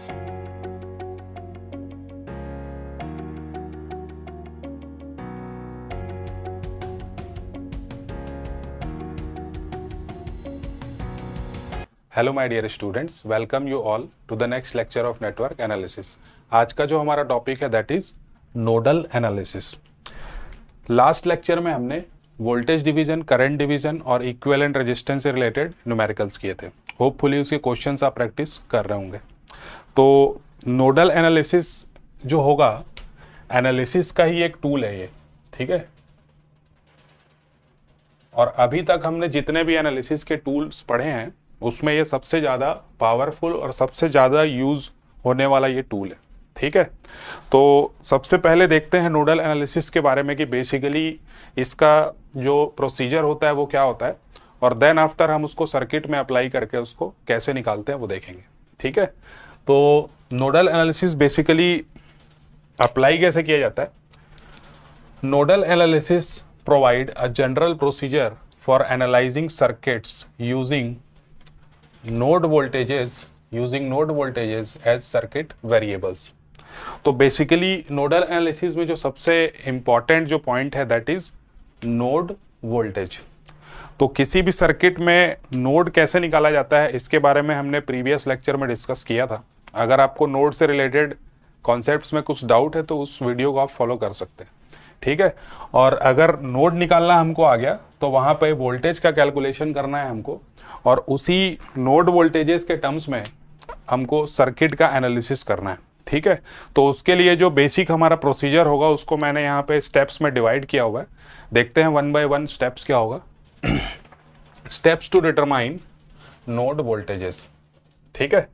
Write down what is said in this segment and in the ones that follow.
Hello my dear students, welcome you all to the next lecture of network analysis. आज का जो हमारा topic है that is nodal analysis. Last lecture में हमने वोल्टेज डिवीजन, करंट डिवीजन और equivalent resistance से रिलेटेड न्यूमेरिकल्स किए थे। होपफुली उसके क्वेश्चंस आप प्रैक्टिस कर रहे होंगे। तो नोडल एनालिसिस जो होगा, एनालिसिस का ही एक टूल है ये, ठीक है। और अभी तक हमने जितने भी एनालिसिस के टूल्स पढ़े हैं उसमें ये सबसे ज़्यादा पावरफुल और सबसे ज़्यादा यूज़ होने वाला ये टूल है, ठीक है। तो सबसे पहले देखते हैं नोडल एनालिसिस के बारे में कि बेसिकली इसका जो प्रोसीजर होता है वो क्या होता है, और देन आफ्टर हम उसको सर्किट में अप्लाई करके उसको कैसे निकालते हैं वो देखेंगे, ठीक है। तो नोडल एनालिसिस बेसिकली अप्लाई कैसे किया जाता है। Nodal analysis provide a general procedure for analysing circuits using node voltages as circuit variables। तो बेसिकली नोडल एनालिसिस में जो सबसे इंपॉर्टेंट जो पॉइंट है दैट इज नोड वोल्टेज। तो किसी भी सर्किट में नोड कैसे निकाला जाता है इसके बारे में हमने प्रीवियस लेक्चर में डिस्कस किया था। अगर आपको नोड से रिलेटेड कॉन्सेप्ट्स में कुछ डाउट है तो उस वीडियो को आप फॉलो कर सकते हैं, ठीक है। और अगर नोड निकालना हमको आ गया तो वहां पे वोल्टेज का कैलकुलेशन करना है हमको, और उसी नोड वोल्टेजेस के टर्म्स में हमको सर्किट का एनालिसिस करना है, ठीक है। तो उसके लिए जो बेसिक हमारा प्रोसीजर होगा उसको मैंने यहाँ पे स्टेप्स में डिवाइड किया हुआ है। देखते हैं वन बाय वन स्टेप्स क्या होगा। Steps to determine node voltages, ठीक है।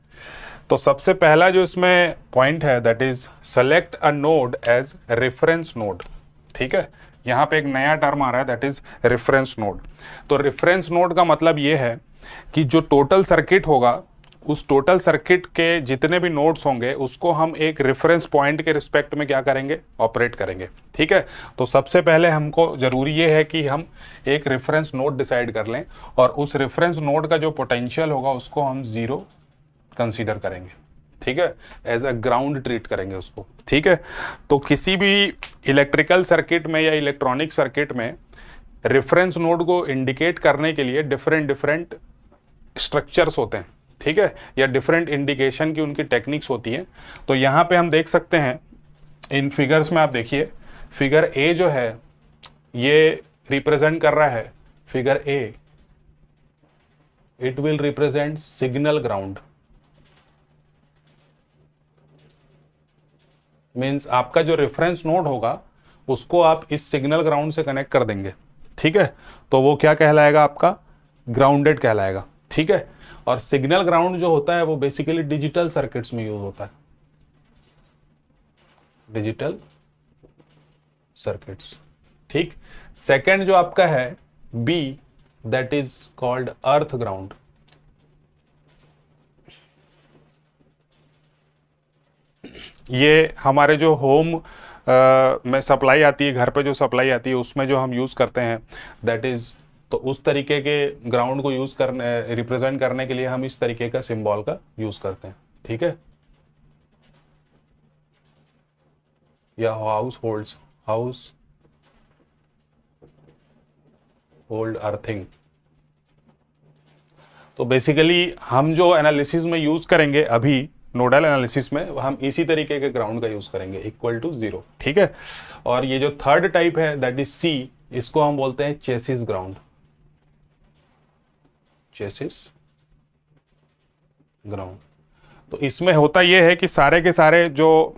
तो सबसे पहला जो इसमें पॉइंट है that is select a node as reference node, ठीक है। यहाँ पे एक नया टर्म आ रहा है दैट इज रेफरेंस नोड। तो रेफरेंस नोड का मतलब ये है कि जो टोटल सर्किट होगा उस टोटल सर्किट के जितने भी नोड्स होंगे उसको हम एक रेफरेंस पॉइंट के रिस्पेक्ट में क्या करेंगे, ऑपरेट करेंगे, ठीक है। तो सबसे पहले हमको जरूरी ये है कि हम एक रेफरेंस नोड डिसाइड कर लें और उस रेफरेंस नोड का जो पोटेंशियल होगा उसको हम 0 कंसीडर करेंगे, ठीक है। एज अ ग्राउंड ट्रीट करेंगे उसको, ठीक है। तो किसी भी इलेक्ट्रिकल सर्किट में या इलेक्ट्रॉनिक सर्किट में रेफरेंस नोड को इंडिकेट करने के लिए डिफरेंट स्ट्रक्चर्स होते हैं, ठीक है, या डिफरेंट इंडिकेशन की उनकी टेक्निक्स होती हैं। तो यहाँ पे हम देख सकते हैं इन फिगर्स में, आप देखिए फिगर ए जो है ये रिप्रेजेंट कर रहा है, figure A it will represent signal ground. Means आपका जो रेफरेंस नोड होगा उसको आप इस सिग्नल ग्राउंड से कनेक्ट कर देंगे, ठीक है। तो वो क्या कहलाएगा, आपका ग्राउंडेड कहलाएगा, ठीक है। और सिग्नल ग्राउंड जो होता है वो बेसिकली डिजिटल सर्किट्स में यूज होता है, डिजिटल सर्किट्स, ठीक। सेकंड जो आपका है B that is called earth ground. ये हमारे जो होम में सप्लाई आती है, घर पे जो सप्लाई आती है उसमें जो हम यूज करते हैं दैट इज, तो उस तरीके के ग्राउंड को यूज करने रिप्रेजेंट करने के लिए हम इस तरीके का सिंबल का यूज करते हैं, ठीक है। या हाउस होल्ड अर्थिंग। तो बेसिकली हम जो एनालिसिस में यूज करेंगे अभी नोडल एनालिसिस में हम इसी तरीके के ग्राउंड का यूज करेंगे, इक्वल टू 0, ठीक है। और ये जो थर्ड टाइप है दैट इज सी, इसको हम बोलते हैं चेसिस ग्राउंड, चेसिस ग्राउंड। तो इसमें होता यह है कि सारे के सारे जो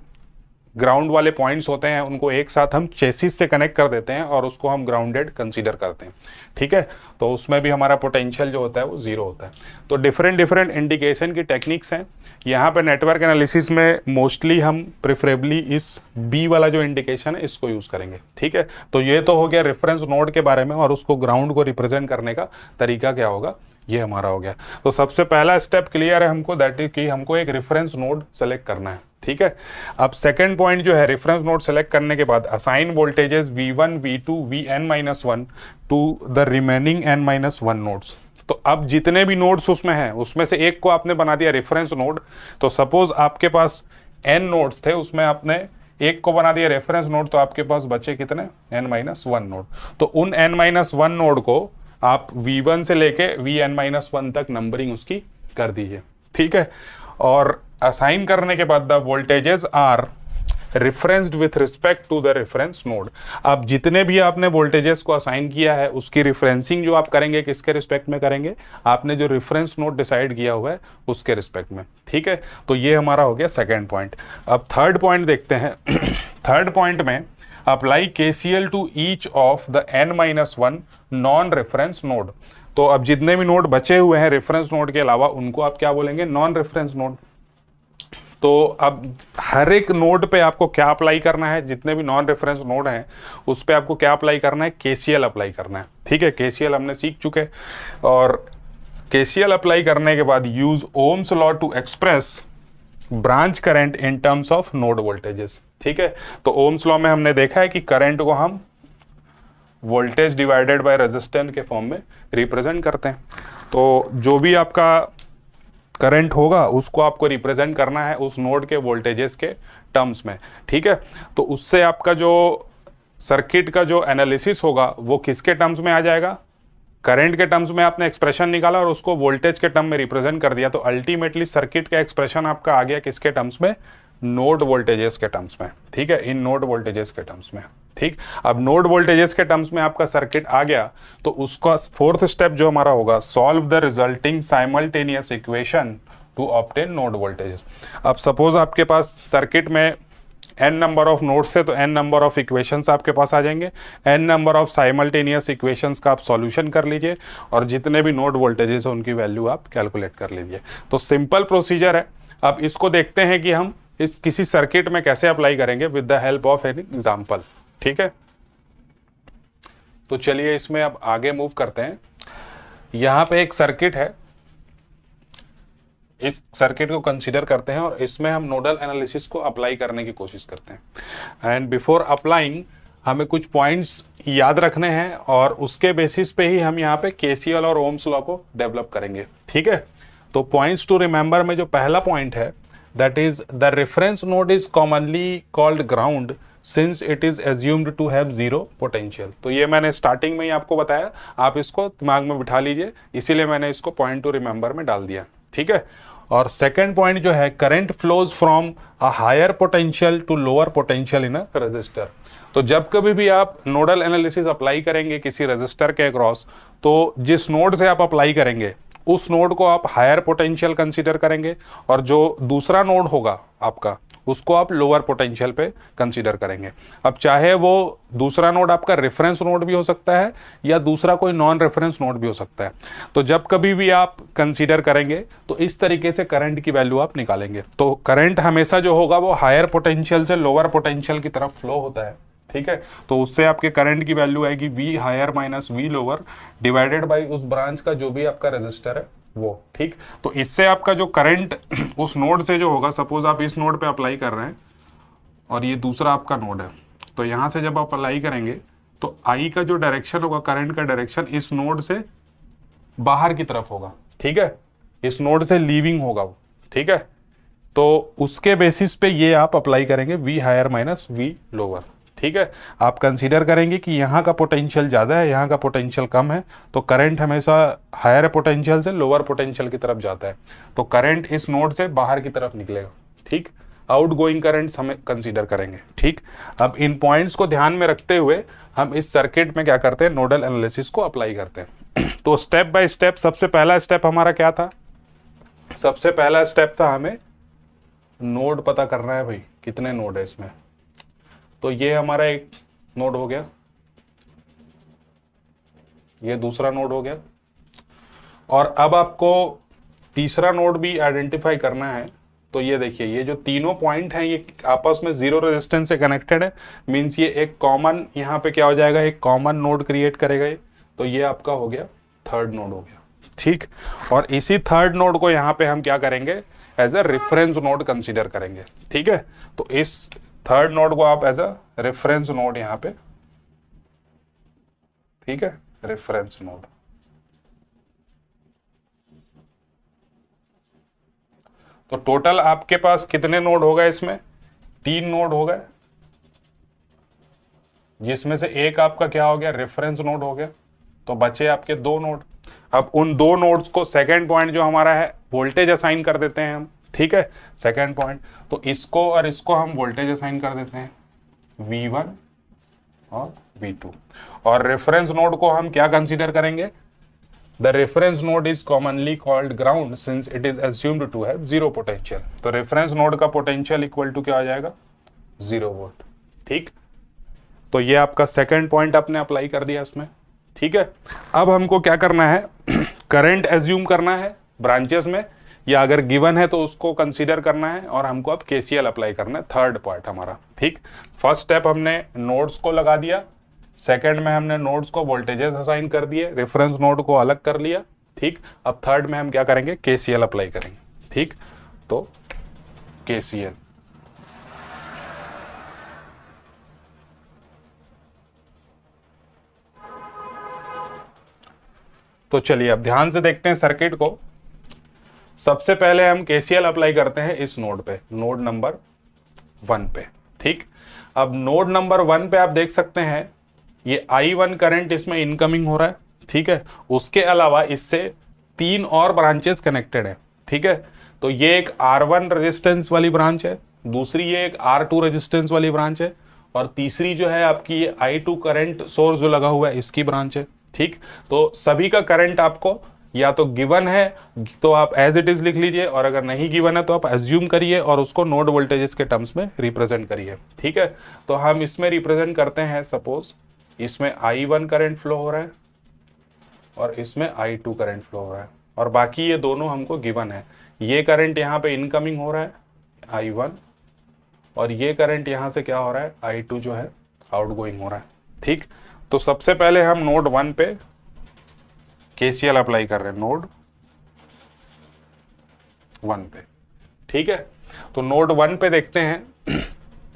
ग्राउंड वाले पॉइंट्स होते हैं उनको एक साथ हम चेसिस से कनेक्ट कर देते हैं और उसको हम ग्राउंडेड कंसीडर करते हैं, ठीक है। तो उसमें भी हमारा पोटेंशियल जो होता है वो 0 होता है। तो डिफरेंट इंडिकेशन की टेक्निक्स हैं। यहाँ पे नेटवर्क एनालिसिस में मोस्टली हम प्रेफरेबली इस बी वाला जो इंडिकेशन है इसको यूज करेंगे, ठीक है। तो ये तो हो गया रेफरेंस नोड के बारे में, और उसको ग्राउंड को रिप्रेजेंट करने का तरीका क्या होगा ये हमारा हो गया। तो सबसे पहला स्टेप क्लियर है हमको, दैट इज कि हमको एक रेफरेंस नोड सेलेक्ट करना है, ठीक है। अब सेकंड पॉइंट जो है, रेफरेंस नोड सेलेक्ट करने के बाद assign voltages V1 V2 Vn-1 to the remaining n-1 nodes, तो अब जितने भी नोड्स उसमें हैं उसमें से एक को आपने बना दिया रेफरेंस नोड। तो सपोज आपके पास n नोड्स थे, उसमें आपने एक को बना दिया रेफरेंस नोड, तो आपके पास बचे कितने, n-1 नोड। तो उन n-1 नोड को आप v1 से लेके vn-1 तक नंबरिंग उसकी कर दीजिए, ठीक है। और असाइन करने के बाद the voltages are referenced with respect to the reference node. अब जितने भी आपने वोल्टेजेस को असाइन किया है उसकी रिफरेंसिंग जो आप करेंगे किसके रिस्पेक्ट में करेंगे, आपने जो रेफरेंस नोड डिसाइड किया हुआ है उसके रिस्पेक्ट में, ठीक है। तो ये हमारा हो गया सेकेंड पॉइंट। अब थर्ड पॉइंट देखते हैं। थर्ड पॉइंट में apply KCL to each of the n-1 non reference node. तो अब जितने भी नोड बचे हुए हैं रेफरेंस नोड के अलावा उनको आप क्या बोलेंगे, नॉन रेफरेंस नोड। तो अब हर एक नोड पे आपको क्या अप्लाई करना है, जितने भी नॉन रेफरेंस नोड हैं उस पे आपको क्या अप्लाई करना है, KCL अप्लाई करना है, ठीक है। KCL हमने सीख चुके। और KCL अप्लाई करने के बाद use Ohm's law to express branch current in terms of node voltages, ठीक है। तो ओम्स लॉ में हमने देखा है कि करंट को हम वोल्टेज डिवाइडेड बाय रेजिस्टेंस के फॉर्म में रिप्रेजेंट करते हैं। तो जो भी आपका करंट होगा उसको आपको रिप्रेजेंट करना है उस नोड के वोल्टेजेस के टर्म्स में, ठीक है। तो उससे आपका जो सर्किट का जो एनालिसिस होगा वो किसके टर्म्स में आ जाएगा, करंट के टर्म्स में आपने एक्सप्रेशन निकाला और उसको वोल्टेज के टर्म में रिप्रेजेंट कर दिया। तो अल्टीमेटली सर्किट का एक्सप्रेशन आपका आ गया किसके टर्म्स में, नोड वोल्टेजेस के टर्म्स में, ठीक है, इन नोड वोल्टेजेस के टर्म्स में, ठीक। अब नोड वोल्टेजेस के टर्म्स में आपका सर्किट आ गया तो उसका फोर्थ स्टेप जो हमारा होगा, solve the resulting simultaneous equation two obtain node voltages. अब सपोज आपके पास सर्किट में n नंबर ऑफ नोड्स है तो n नंबर ऑफ इक्वेशंस आपके पास आ जाएंगे, n number of simultaneous equations का आप सॉल्यूशन कर लीजिए और जितने भी नोड वोल्टेजेस है उनकी वैल्यू आप कैलकुलेट कर लीजिए। तो सिंपल प्रोसीजर है। अब इसको देखते हैं कि हम इस किसी सर्किट में कैसे अप्लाई करेंगे with the help of an example, ठीक है। तो चलिए इसमें अब आगे मूव करते हैं। यहां पे एक सर्किट है, इस सर्किट को कंसीडर करते हैं और इसमें हम नोडल एनालिसिस को अप्लाई करने की कोशिश करते हैं। एंड बिफोर अप्लाइंग हमें कुछ पॉइंट्स याद रखने हैं और उसके बेसिस पे ही हम यहाँ पे KCL और ओम्स लॉ को डेवलप करेंगे, ठीक है। तो पॉइंट्स टू रिमेंबर में जो पहला पॉइंट है, that is the reference node is commonly called ground since it is assumed to have zero potential. तो ये मैंने स्टार्टिंग में ही आपको बताया, आप इसको दिमाग में बिठा लीजिए, इसीलिए मैंने इसको पॉइंट टू रिमेंबर में डाल दिया, ठीक है। और सेकेंड पॉइंट जो है, current flows from a higher potential to lower potential in a resistor. तो जब कभी भी आप नोडल एनालिसिस अप्लाई करेंगे किसी रजिस्टर के अक्रॉस, तो जिस नोड से आप अप्लाई करेंगे उस नोड को आप हायर पोटेंशियल कंसीडर करेंगे और जो दूसरा नोड होगा आपका उसको आप लोअर पोटेंशियल पे कंसीडर करेंगे। अब चाहे वो दूसरा नोड आपका रेफरेंस नोड भी हो सकता है या दूसरा कोई नॉन रेफरेंस नोड भी हो सकता है। तो जब कभी भी आप कंसीडर करेंगे तो इस तरीके से करंट की वैल्यू आप निकालेंगे। तो करंट हमेशा जो होगा वो हायर पोटेंशियल से लोअर पोटेंशियल की तरफ फ्लो होता है, ठीक है। तो उससे आपके करंट की वैल्यू आएगी V higher minus V lower divided by उस ब्रांच का जो भी आपका रजिस्टर है वो, ठीक। तो इससे आपका जो करंट उस नोड से जो होगा, सपोज आप इस नोड पे अप्लाई कर रहे हैं और ये दूसरा आपका नोड है, तो यहां से जब आप अप्लाई करेंगे तो I का जो डायरेक्शन होगा, करंट का डायरेक्शन इस नोड से बाहर की तरफ होगा, ठीक है, इस नोड से लीविंग होगा वो, ठीक है। तो उसके बेसिस पे ये आप अप्लाई करेंगे V higher minus V lower, ठीक है। आप कंसीडर करेंगे कि यहाँ का पोटेंशियल ज़्यादा है, यहाँ का पोटेंशियल कम है, तो करंट हमेशा हायर पोटेंशियल से लोअर पोटेंशियल की तरफ जाता है, तो करंट इस नोड से बाहर की तरफ निकलेगा, ठीक। आउटगोइंग करंट्स हमें कंसीडर करेंगे, ठीक। अब इन पॉइंट्स को ध्यान में रखते हुए हम इस सर्किट में क्या करते हैं, नोडल एनालिसिस को अप्लाई करते हैं। तो स्टेप बाय स्टेप सबसे पहला स्टेप हमारा क्या था, सबसे पहला स्टेप था हमें नोड पता करना है, भाई कितने नोड है इसमें। तो ये हमारा एक नोड हो गया, ये दूसरा नोड हो गया, और अब आपको तीसरा नोड भी आइडेंटिफाई करना है। तो ये देखिए, ये जो तीनों पॉइंट हैं ये आपस में जीरो रेजिस्टेंस से कनेक्टेड है, मींस ये एक कॉमन यहाँ पे क्या हो जाएगा, एक कॉमन नोड क्रिएट करेगा ये। तो ये आपका हो गया थर्ड नोड हो गया, ठीक। और इसी थर्ड नोड को यहाँ पे हम क्या करेंगे, as a reference node consider करेंगे, ठीक है। तो इस थर्ड नोड को आप एज अ रेफरेंस नोड यहाँ पे, ठीक है, रेफरेंस नोड। तो टोटल आपके पास कितने नोड हो गए इसमें, 3 नोड हो गए, जिसमें से एक आपका क्या हो गया, रेफरेंस नोड हो गया, तो बचे आपके 2 नोड। अब उन 2 नोड्स को सेकेंड पॉइंट जो हमारा है वोल्टेज असाइन कर देते हैं हम, ठीक है, सेकेंड पॉइंट, तो इसको और इसको हम वोल्टेज असाइन कर देते हैं V1 और V2। और रेफरेंस नोड को हम क्या कंसीडर करेंगे, the reference node is commonly called ground since it is assumed to have 0 potential. तो रेफरेंस नोड का पोटेंशियल इक्वल टू क्या आ जाएगा, 0 वोल्ट, ठीक। तो ये आपका सेकेंड पॉइंट आपने अप्लाई कर दिया इसमें, ठीक है। अब हमको क्या करना है, करंट एज्यूम करना है ब्रांचेस में, या अगर गिवन है तो उसको कंसीडर करना है, और हमको अब केसीएल अप्लाई करना है, थर्ड पार्ट हमारा, ठीक। फर्स्ट स्टेप हमने नोड्स को लगा दिया, सेकंड में हमने नोड्स को वोल्टेजेस असाइन कर दिए, रेफरेंस नोड को अलग कर लिया, ठीक। अब थर्ड में हम क्या करेंगे, केसीएल अप्लाई करेंगे, ठीक। तो केसीएल, तो चलिए अब ध्यान से देखते हैं सर्किट को। सबसे पहले हम केसीएल अप्लाई करते हैं इस नोड पे, नोड नंबर 1 पे, ठीक। अब नोड नंबर 1 पे आप देख सकते हैं ये I1 करंट इसमें इनकमिंग हो रहा है, ठीक है। उसके अलावा इससे 3 और ब्रांचेस कनेक्टेड है, ठीक है। तो ये एक R1 रेजिस्टेंस वाली ब्रांच है, दूसरी ये एक R2 रेजिस्टेंस वाली ब्रांच है, और तीसरी जो है आपकी ये I2 करंट सोर्स जो लगा हुआ है इसकी ब्रांच है, ठीक। तो सभी का करंट आपको या तो गिवन है तो आप एज इट इज लिख लीजिए, और अगर नहीं गिवन है तो आप एज्यूम करिए और उसको नोड वोल्टेजेस के टर्म्स में रिप्रेजेंट करिए, ठीक है। तो हम इसमें रिप्रेजेंट करते हैं, सपोज इसमें I1 करंट फ्लो हो रहा है और इसमें I2 करंट फ्लो हो रहा है, और बाकी ये दोनों हमको गिवन है। ये करंट यहाँ पे इनकमिंग हो रहा है I1, और ये करंट यहाँ से क्या हो रहा है, I2 जो है आउटगोइंग हो रहा है, ठीक। तो सबसे पहले हम नोड 1 पे केसीएल अप्लाई कर रहे हैं, नोड 1 पे, ठीक है। तो नोड 1 पे देखते हैं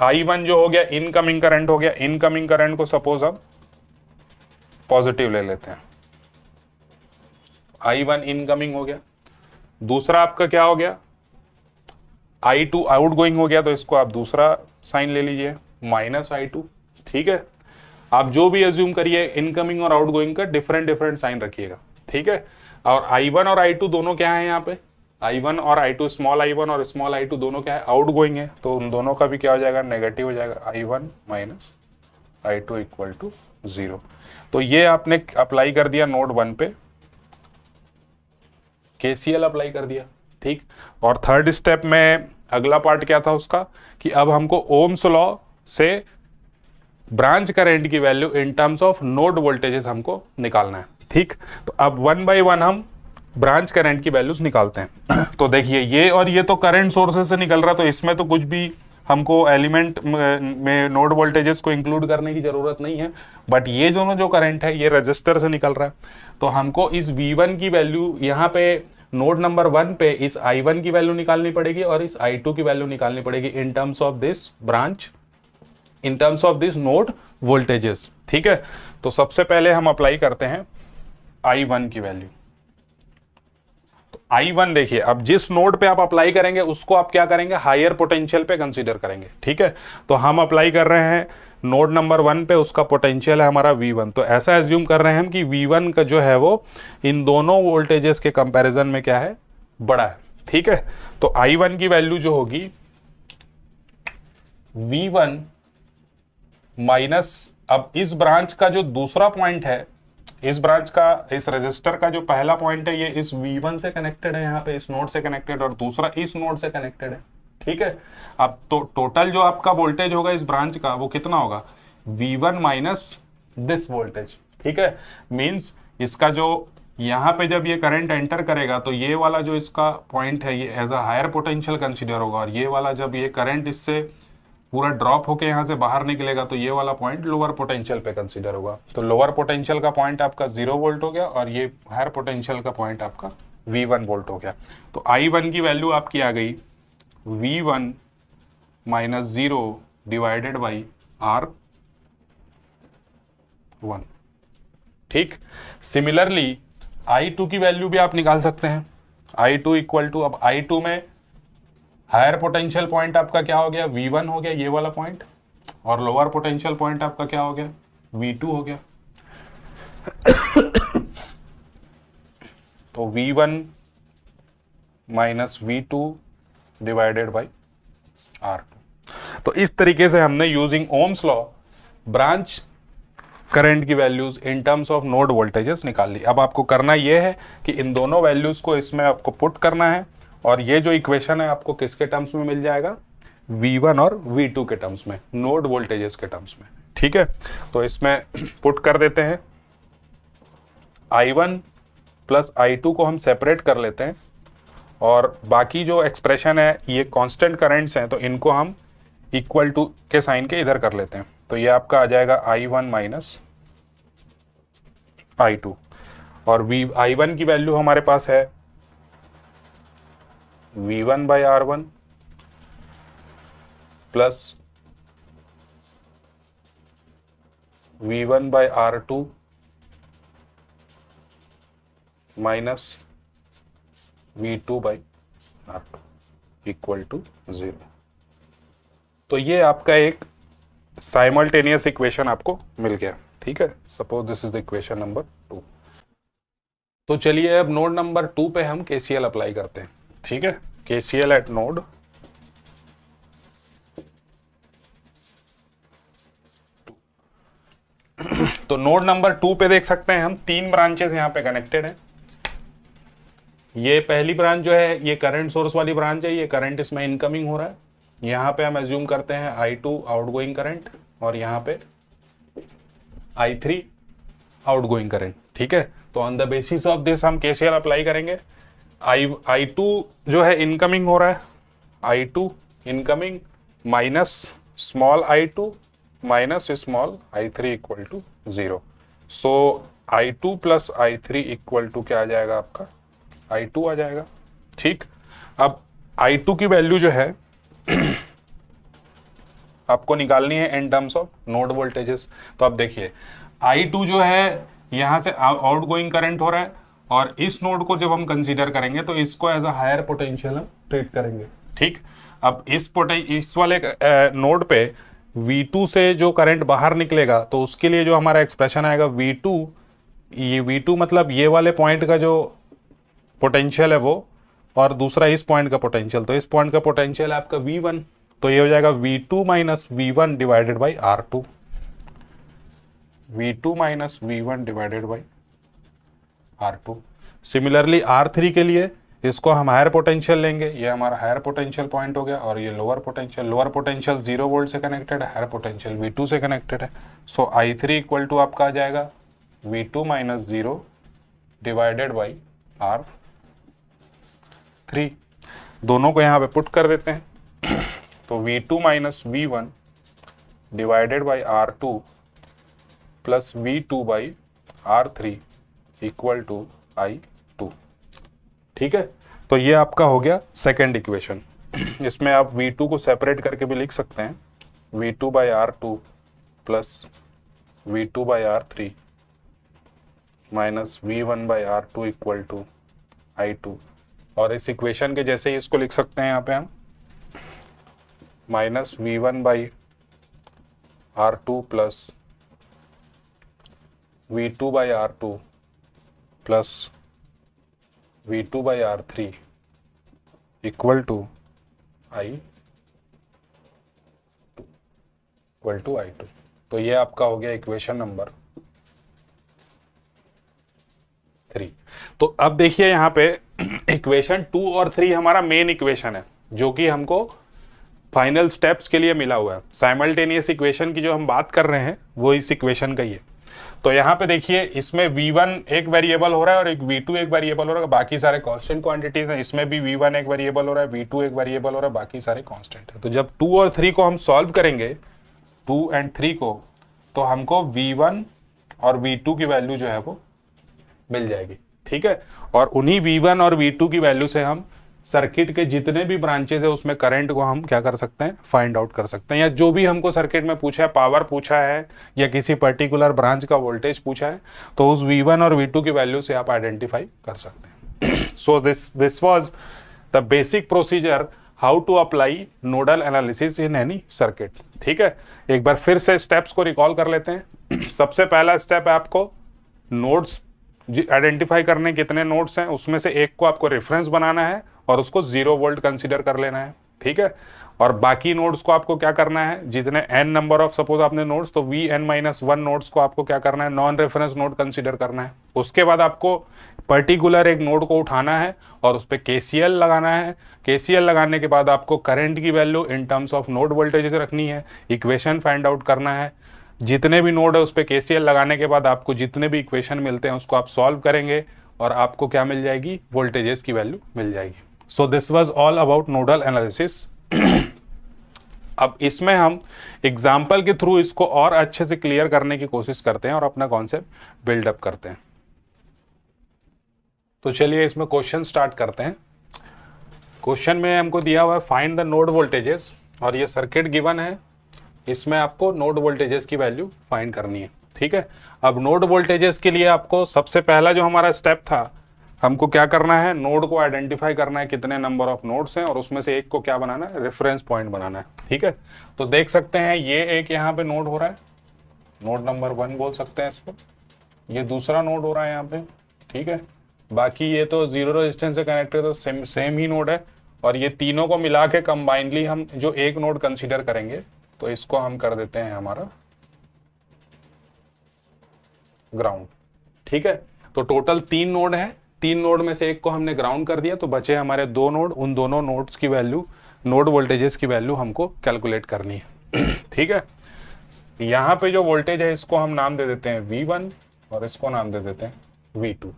I1 जो हो गया इनकमिंग करंट हो गया, इनकमिंग करंट को सपोज हम पॉजिटिव ले लेते हैं, I1 इनकमिंग हो गया। दूसरा आपका क्या हो गया, I2 आउटगोइंग हो गया, तो इसको आप दूसरा साइन ले लीजिए, -I2, ठीक है। आप जो भी एज्यूम करिए इनकमिंग और आउटगोइंग का डिफरेंट साइन रखिएगा, ठीक है। और I1 और I2 दोनों क्या है, यहाँ पे I1 और I2, स्मॉल I1 और स्मॉल I2 दोनों क्या है, आउटगोइंग है, तो उन दोनों का भी क्या हो जाएगा, नेगेटिव हो जाएगा, I1 minus I2 equal to 0। तो ये आपने अप्लाई कर दिया नोड 1 पे, केसीएल अप्लाई कर दिया, ठीक। और थर्ड स्टेप में अगला पार्ट क्या था उसका, कि अब हमको ओम्स लॉ से ब्रांच करंट की value in terms of node voltages हमको निकालना है, ठीक। तो अब 1 बाय 1 हम ब्रांच करंट की वैल्यूज निकालते हैं। तो देखिए ये और ये तो करंट सोर्सेस से निकल रहा है, तो इसमें तो कुछ भी हमको एलिमेंट में नोड वोल्टेजेस को इंक्लूड करने की जरूरत नहीं है, बट ये दोनों जो करंट है ये रजिस्टर से निकल रहा है, तो हमको इस V1 की वैल्यू यहाँ पे नोड नंबर 1 पे इस I1 की वैल्यू निकालनी पड़ेगी और इस I2 की वैल्यू निकालनी पड़ेगी इन terms of this branch, in terms of this node voltages, ठीक है। तो सबसे पहले हम अप्लाई करते हैं I1 की वैल्यू। तो I1 देखिए, अब जिस नोड पे आप अप्लाई करेंगे उसको आप क्या करेंगे, हायर पोटेंशियल पे कंसीडर करेंगे, ठीक है। तो हम अप्लाई कर रहे हैं नोड नंबर 1 पे, उसका पोटेंशियल है हमारा V1, तो ऐसा एज्यूम कर रहे हैं हम कि V1 का जो है वो इन दोनों वोल्टेजेस के कंपैरिजन में क्या है, बड़ा है, ठीक है। तो I1 की वैल्यू जो होगी V1 माइनस, अब इस ब्रांच का जो दूसरा पॉइंट है, इस ब्रांच का, इस रजिस्टर का जो पहला पॉइंट है ये इस V1 से कनेक्टेड है, यहाँ पे इस नोड से कनेक्टेड, और दूसरा इस नोड से कनेक्टेड है, ठीक है। अब तो टोटल जो आपका वोल्टेज होगा इस ब्रांच का वो कितना होगा, V1 माइनस दिस वोल्टेज, ठीक है। मींस इसका जो यहाँ पे जब ये करंट एंटर करेगा तो ये वाला जो इसका पॉइंट है ये as a higher potential consider होगा, और ये वाला जब ये करंट इससे पूरा ड्रॉप होके यहाँ से बाहर निकलेगा तो ये वाला पॉइंट लोअर पोटेंशियल पे कंसीडर होगा। तो लोअर पोटेंशियल का पॉइंट आपका 0 वोल्ट हो गया और ये हायर पोटेंशियल का पॉइंट आपका V1 वोल्ट हो गया। तो I1 की वैल्यू आपकी आ गई V1 minus 0 divided by R1, ठीक। सिमिलरली I2 की वैल्यू भी आप निकाल सकते हैं, I2 इक्वल टू, अब I2 में हायर पोटेंशियल पॉइंट आपका क्या हो गया, V1 हो गया ये वाला पॉइंट, और लोअर पोटेंशियल पॉइंट आपका क्या हो गया, V2 हो गया। तो V1 minus V2 divided by R2। तो इस तरीके से हमने using Ohm's law branch current की values in terms of node voltages निकाल ली। अब आपको करना यह है कि इन दोनों वैल्यूज को इसमें आपको पुट करना है, और ये जो इक्वेशन है आपको किसके टर्म्स में मिल जाएगा, V1 और V2 के टर्म्स में, नोड वोल्टेजेस के टर्म्स में। ठीक है, तो इसमें पुट कर देते हैं। I1 प्लस I2 को हम सेपरेट कर लेते हैं, और बाकी जो एक्सप्रेशन है ये कांस्टेंट करंट्स हैं, तो इनको हम इक्वल टू के साइन के इधर कर लेते हैं। तो ये आपका आ जाएगा I1 माइनस I2, और I1 की वैल्यू हमारे पास है V1 by R1 plus V1 by R2 minus V2 by R2 equal to 0। तो ये आपका एक साइमल्टेनियस इक्वेशन आपको मिल गया। ठीक है, suppose this is the equation number 2। तो चलिए अब नोड नंबर 2 पे हम KCL अप्लाई करते हैं। ठीक है, KCL एट नोड 2। तो नोड नंबर 2 पे देख सकते हैं हम 3 ब्रांचेस यहाँ पे कनेक्टेड हैं। ये पहली ब्रांच जो है ये करंट सोर्स वाली ब्रांच है, ये करंट इसमें इनकमिंग हो रहा है। यहाँ पे हम एज्यूम करते हैं I2 आउटगोइंग करंट, और यहाँ पे I3 आउटगोइंग करंट। ठीक है, तो on the basis of this हम KCL अप्लाई करेंगे। I2 जो है इनकमिंग हो रहा है, I2 incoming minus small I2 minus small I3 equal to 0। So I2 plus I3 equal to क्या आ जाएगा, आपका I2 आ जाएगा। ठीक, अब I2 की वैल्यू जो है आपको निकालनी है इन टर्म्स ऑफ नोड वोल्टेजेस। तो अब देखिए I2 जो है यहां से आउटगोइंग करंट हो रहा है, और इस नोड को जब हम कंसीडर करेंगे तो इसको एज अ हायर पोटेंशियल हम ट्रीट करेंगे। ठीक, अब इस वाले नोड पे V2 से जो करंट बाहर निकलेगा तो उसके लिए जो हमारा एक्सप्रेशन आएगा V2, ये V2 मतलब ये वाले पॉइंट का जो पोटेंशियल है वो, और दूसरा इस पॉइंट का पोटेंशियल। तो इस पॉइंट का पोटेंशियल है आपका V1, तो ये हो जाएगा V2 minus V1 divided by R2। V2 minus V1 divided by R2। Similarly R3 के लिए इसको हम हायर पोटेंशियल लेंगे, ये हमारा हायर पोटेंशियल पॉइंट हो गया, और ये लोअर पोटेंशियल 0 वोल्ट से कनेक्टेड है, हायर पोटेंशियल V2 से कनेक्टेड है। सो I3 इक्वल टू आपका आ जाएगा V2 minus 0 divided by R3। दोनों को यहाँ पे पुट कर देते हैं। तो V2 minus V1 divided by R2 plus V2 by R3 equal to I2। ठीक है, तो ये आपका हो गया सेकेंड इक्वेशन। इसमें आप V2 को सेपरेट करके भी लिख सकते हैं, V2 by R2 plus V2 by R3 minus V1 by R2 equal to I2। और इस इक्वेशन के जैसे ही इसको लिख सकते हैं यहाँ पे हम minus V1 by R2 plus V2 by R2 plus V2 by R3 equal to I2। तो ये आपका हो गया इक्वेशन नंबर 3। तो अब देखिए यहाँ पे इक्वेशन 2 और 3 हमारा मेन इक्वेशन है, जो कि हमको फाइनल स्टेप्स के लिए मिला हुआ है। साइमल्टेनियस इक्वेशन की जो हम बात कर रहे हैं वो इस इक्वेशन का ही है। तो यहाँ पे देखिए इसमें V1 एक वेरिएबल हो रहा है और एक V2 एक वेरिएबल हो रहा है, बाकी सारे कांस्टेंट क्वांटिटीज हैं। इसमें भी V1 एक वेरिएबल हो रहा है, V2 एक वेरिएबल हो रहा है, बाकी सारे कांस्टेंट है। तो जब 2 और 3 को हम सॉल्व करेंगे, 2 एंड 3 को, तो हमको V1 और V2 की वैल्यू जो है वो मिल जाएगी। ठीक है, और उन्हीं V1 और V2 की वैल्यू से हम सर्किट के जितने भी ब्रांचेस है उसमें करंट को हम क्या कर सकते हैं, फाइंड आउट कर सकते हैं। या जो भी हमको सर्किट में पूछा है, पावर पूछा है या किसी पर्टिकुलर ब्रांच का वोल्टेज पूछा है, तो उस V1 और V2 की वैल्यू से आप आइडेंटिफाई कर सकते हैं। So this was the basic procedure how to apply nodal analysis in any circuit. ठीक है, एक बार फिर से स्टेप्स को रिकॉल कर लेते हैं। सबसे पहला स्टेप है आपको नोड्स आइडेंटिफाई करने, कितने नोड्स हैं, उसमें से एक को आपको रेफरेंस बनाना है और उसको 0 वोल्ट कंसीडर कर लेना है। ठीक है, और बाकी नोड्स को आपको क्या करना है, जितने n नंबर ऑफ सपोज आपने नोड्स, तो Vn-1 नोड्स को आपको क्या करना है, नॉन रेफरेंस नोड कंसीडर करना है। उसके बाद आपको पर्टिकुलर एक नोड को उठाना है और उस पर KCL लगाना है। KCL लगाने के बाद आपको करंट की value in terms of node voltage रखनी है, इक्वेशन फाइंड आउट करना है। जितने भी नोड है उस पर KCL लगाने के बाद आपको जितने भी इक्वेशन मिलते हैं उसको आप सॉल्व करेंगे और आपको क्या मिल जाएगी, वोल्टेजेस की वैल्यू मिल जाएगी। सो this was all about nodal analysis. अब इसमें हम एग्जाम्पल के थ्रू इसको और अच्छे से क्लियर करने की कोशिश करते हैं और अपना कॉन्सेप्ट बिल्डअप करते हैं। तो चलिए इसमें क्वेश्चन स्टार्ट करते हैं। क्वेश्चन में हमको दिया हुआ है फाइंड द नोड वोल्टेजेस, और ये सर्किट गिवन है, इसमें आपको नोड वोल्टेजेस की वैल्यू फाइंड करनी है। ठीक है, अब नोड वोल्टेजेस के लिए आपको सबसे पहला जो हमारा स्टेप था, हमको क्या करना है, नोड को आइडेंटिफाई करना है, कितने नंबर ऑफ नोड्स हैं और उसमें से एक को क्या बनाना है, रेफरेंस पॉइंट बनाना है। ठीक है, तो देख सकते हैं ये एक यहाँ पे नोड हो रहा है, नोड नंबर 1 बोल सकते हैं इसको। ये दूसरा नोड हो रहा है यहाँ पे। ठीक है, बाकी ये तो 0 रेजिस्टेंस से कनेक्टेड, तो सेम ही नोड है। और ये तीनों को मिला के कंबाइनली हम जो एक नोड कंसिडर करेंगे, तो इसको हम कर देते हैं हमारा ग्राउंड। ठीक है, तो टोटल 3 नोड है, 3 नोड में से एक को हमने ग्राउंड कर दिया, तो बचे हमारे 2 नोड। उन दोनों नोड्स की वैल्यू, नोड वोल्टेजेस की वैल्यू हमको कैलकुलेट करनी है। ठीक है, यहाँ पे जो वोल्टेज है इसको हम नाम दे देते हैं V1 और इसको नाम दे देते हैं V2।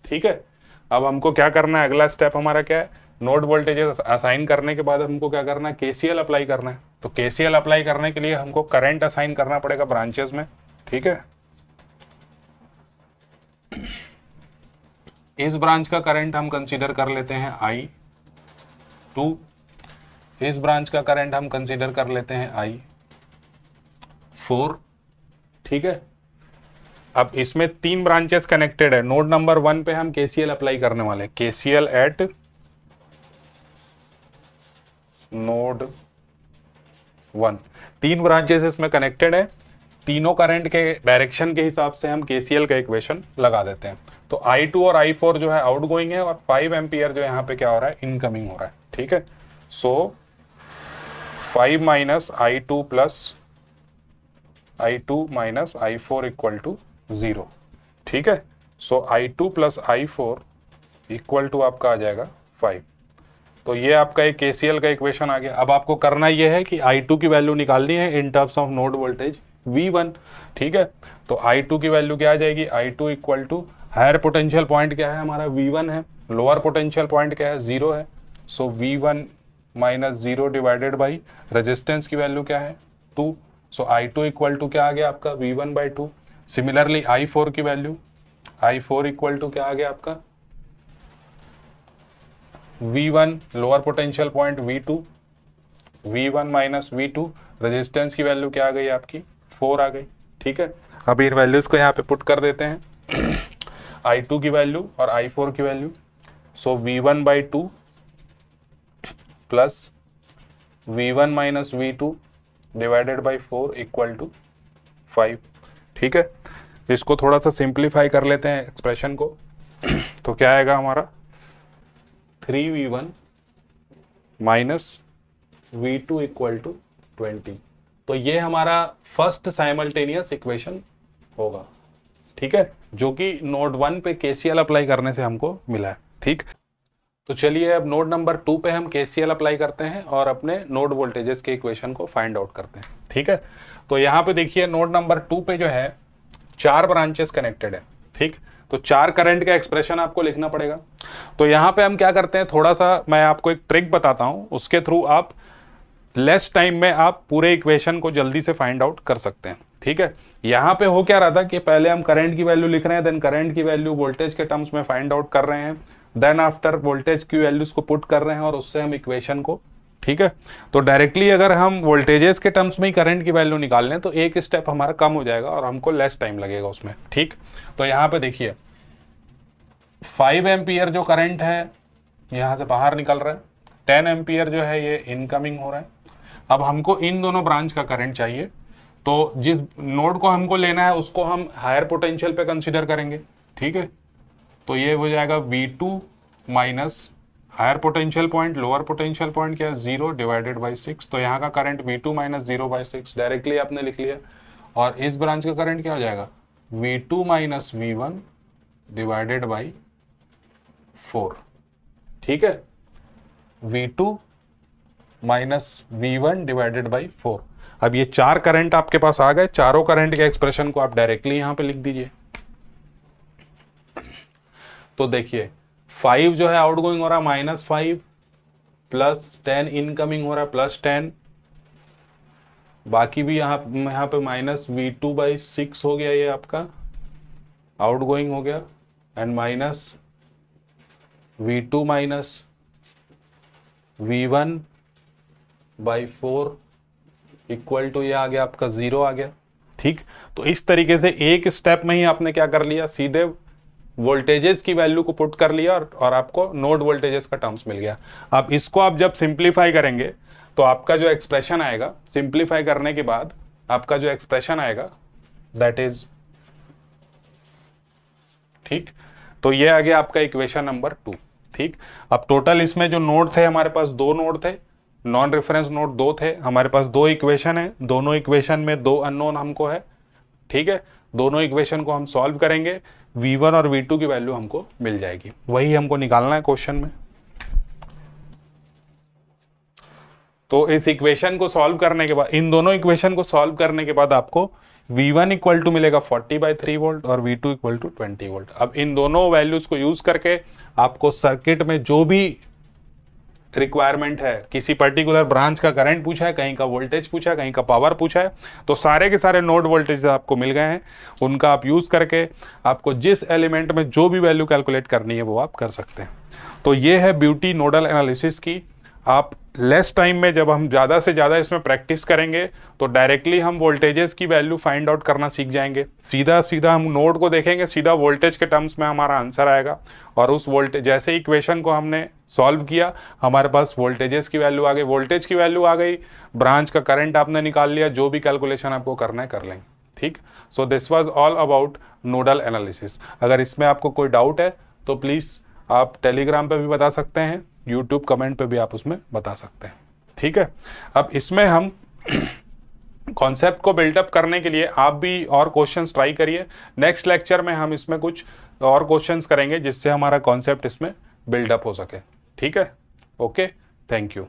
ठीक है, अब हमको क्या करना है, अगला स्टेप हमारा क्या है, नोड वोल्टेजेस असाइन करने के बाद हमको क्या करना है, KCL अप्लाई करना है। तो KCL अप्लाई करने के लिए हमको करंट असाइन करना पड़ेगा ब्रांचेस में। ठीक है, इस ब्रांच का करंट हम कंसीडर कर लेते हैं I2, इस ब्रांच का करंट हम कंसीडर कर लेते हैं I4। ठीक है, अब इसमें 3 ब्रांचेस कनेक्टेड है, नोड नंबर 1 पे हम KCL अप्लाई करने वाले हैं, KCL एट नोड 1। 3 ब्रांचेस इसमें कनेक्टेड है, तीनों करंट के डायरेक्शन के हिसाब से हम KCL का इक्वेशन लगा देते हैं। तो I2 और I4 जो है आउटगोइंग है और 5 एम्पियर जो यहाँ पे क्या हो रहा है, इनकमिंग हो रहा है। ठीक है, so 5 minus I2 plus I2 minus I4 equal to 0। ठीक है, सो I2 plus I4 equal to आपका आ जाएगा 5। तो ये आपका एक KCL का इक्वेशन आ गया। अब आपको करना ये है कि I2 की वैल्यू निकालनी है इन terms of node voltage V1। ठीक है, तो I2 की वैल्यू क्या आ जाएगी, I2 equal to higher potential point क्या है हमारा, V1 है, लोअर पोटेंशियल पॉइंट क्या है, 0 है। सो V1 minus 0 divided by resistance की वैल्यू क्या है, 2। सो I2 इक्वल टू क्या आ गया आपका, V1/2। सिमिलरली I4 की वैल्यू, I4 इक्वल टू क्या आ गया आपका, V1 lower potential point V2, V1 minus V2, resistance की वैल्यू क्या आ गई आपकी, 4 आ गई। ठीक है, अब इन वैल्यूज को यहाँ पे पुट कर देते हैं, I2 की वैल्यू और I4 की value. So V1/2 plus V1 minus V2 divided by 4 equal to 5। ठीक है, इसको थोड़ा सा सिंप्लीफाई कर लेते हैं एक्सप्रेशन को, तो क्या आएगा हमारा, 3V1 minus V2 equal to 20। तो ये हमारा फर्स्ट साइमल्टेनियस इक्वेशन होगा। ठीक है, जो कि नोड 1 पे KCL अप्लाई करने से हमको मिला है। ठीक, तो चलिए अब नोड नंबर 2 पे हम KCL अप्लाई करते हैं और अपने नोड वोल्टेजेस के इक्वेशन को फाइंड आउट करते हैं। ठीक है, तो यहाँ पे देखिए नोड नंबर 2 पे जो है 4 ब्रांचेस कनेक्टेड है। ठीक, तो 4 करंट का एक्सप्रेशन आपको लिखना पड़ेगा। तो यहाँ पे हम क्या करते हैं, थोड़ा सा मैं आपको एक ट्रिक बताता हूँ, उसके थ्रू आप लेस टाइम में आप पूरे इक्वेशन को जल्दी से फाइंड आउट कर सकते हैं। ठीक है, यहाँ पे हो क्या रहा था कि पहले हम करंट की वैल्यू लिख रहे हैं, देन करंट की वैल्यू वोल्टेज के टर्म्स में फाइंड आउट कर रहे हैं, देन आफ्टर वोल्टेज की वैल्यूज को पुट कर रहे हैं और उससे हम इक्वेशन को, ठीक है, तो डायरेक्टली अगर हम वोल्टेजेस के टर्म्स में ही करंट की वैल्यू निकाल लें तो एक स्टेप हमारा कम हो जाएगा और हमको लेस टाइम लगेगा उसमें। ठीक, तो यहाँ पे देखिए 5 एम्पियर जो करंट है यहाँ से बाहर निकल रहा है, 10 एम्पियर जो है ये इनकमिंग हो रहा है। अब हमको इन दोनों ब्रांच का करंट चाहिए, तो जिस नोड को हमको लेना है उसको हम हायर पोटेंशियल पे कंसीडर करेंगे, ठीक है। तो ये हो जाएगा V2 minus higher potential point, lower potential point क्या है 0 डिवाइडेड बाई 6। तो यहाँ का करंट V2 माइनस 0/6 डायरेक्टली आपने लिख लिया। और इस ब्रांच का करंट क्या हो जाएगा V2 minus V1 divided by 4, ठीक है। V2 minus V1 divided by 4। अब ये 4 करंट आपके पास आ गए, चारों करंट के एक्सप्रेशन को आप डायरेक्टली यहां पे लिख दीजिए। तो देखिए 5 जो है आउटगोइंग हो रहा है -5 प्लस 10 इनकमिंग हो रहा है +10, बाकी भी यहाँ पे -V2/6 हो गया, ये आपका आउटगोइंग हो गया, and minus V2 minus V1/4 equal to ये आ गया आपका 0 आ गया, ठीक। तो इस तरीके से एक स्टेप में ही आपने क्या कर लिया, सीधे वोल्टेजेस की वैल्यू को पुट कर लिया और आपको नोड वोल्टेजेस का टर्म्स मिल गया। अब इसको आप जब सिंप्लीफाई करेंगे तो आपका जो एक्सप्रेशन आएगा, सिंप्लीफाई करने के बाद आपका जो एक्सप्रेशन आएगा दैट इज, ठीक। तो ये आ गया आपका इक्वेशन नंबर 2, ठीक। अब टोटल इसमें जो नोड थे, हमारे पास 2 नोड थे, नॉन रेफरेंस नोड 2 थे, हमारे पास 2 इक्वेशन है, दोनों इक्वेशन में 2 अननोन हमको है, ठीक है। दोनों इक्वेशन को हम सॉल्व करेंगे, V1 और V2 की वैल्यू हमको मिल जाएगी, वही हमको निकालना है क्वेश्चन में। तो इस इक्वेशन को सॉल्व करने के बाद, इन दोनों इक्वेशन को सॉल्व करने के बाद आपको V1 इक्वल टू मिलेगा 40/3 वोल्ट और V2 इक्वल टू 20 वोल्ट। अब इन दोनों वैल्यूज को यूज करके आपको सर्किट में जो भी रिक्वायरमेंट है, किसी पर्टिकुलर ब्रांच का करंट पूछा है, कहीं का वोल्टेज पूछा है, कहीं का पावर पूछा है, तो सारे के सारे नोड वोल्टेज आपको मिल गए हैं, उनका आप यूज करके आपको जिस एलिमेंट में जो भी वैल्यू कैलकुलेट करनी है वो आप कर सकते हैं। तो ये है ब्यूटी नोडल एनालिसिस की। आप लेस टाइम में, जब हम ज़्यादा से ज़्यादा इसमें प्रैक्टिस करेंगे तो डायरेक्टली हम वोल्टेजेस की वैल्यू फाइंड आउट करना सीख जाएंगे। सीधा सीधा हम नोड को देखेंगे, सीधा वोल्टेज के टर्म्स में हमारा आंसर आएगा, और उस वोल्टेज, जैसे इक्वेशन को हमने सॉल्व किया, हमारे पास वोल्टेजेस की वैल्यू आ गई, वोल्टेज की वैल्यू आ गई, ब्रांच का करंट आपने निकाल लिया, जो भी कैलकुलेशन आपको करना है कर लेंगे, ठीक। सो this was all about nodal analysis. अगर इसमें आपको कोई डाउट है तो प्लीज़ आप टेलीग्राम पे भी बता सकते हैं, यूट्यूब कमेंट पे भी आप उसमें बता सकते हैं, ठीक है। अब इसमें हम कॉन्सेप्ट को बिल्डअप करने के लिए आप भी और क्वेश्चंस ट्राई करिए। नेक्स्ट लेक्चर में हम इसमें कुछ और क्वेश्चंस करेंगे जिससे हमारा कॉन्सेप्ट इसमें बिल्डअप हो सके, ठीक है। Okay, thank you.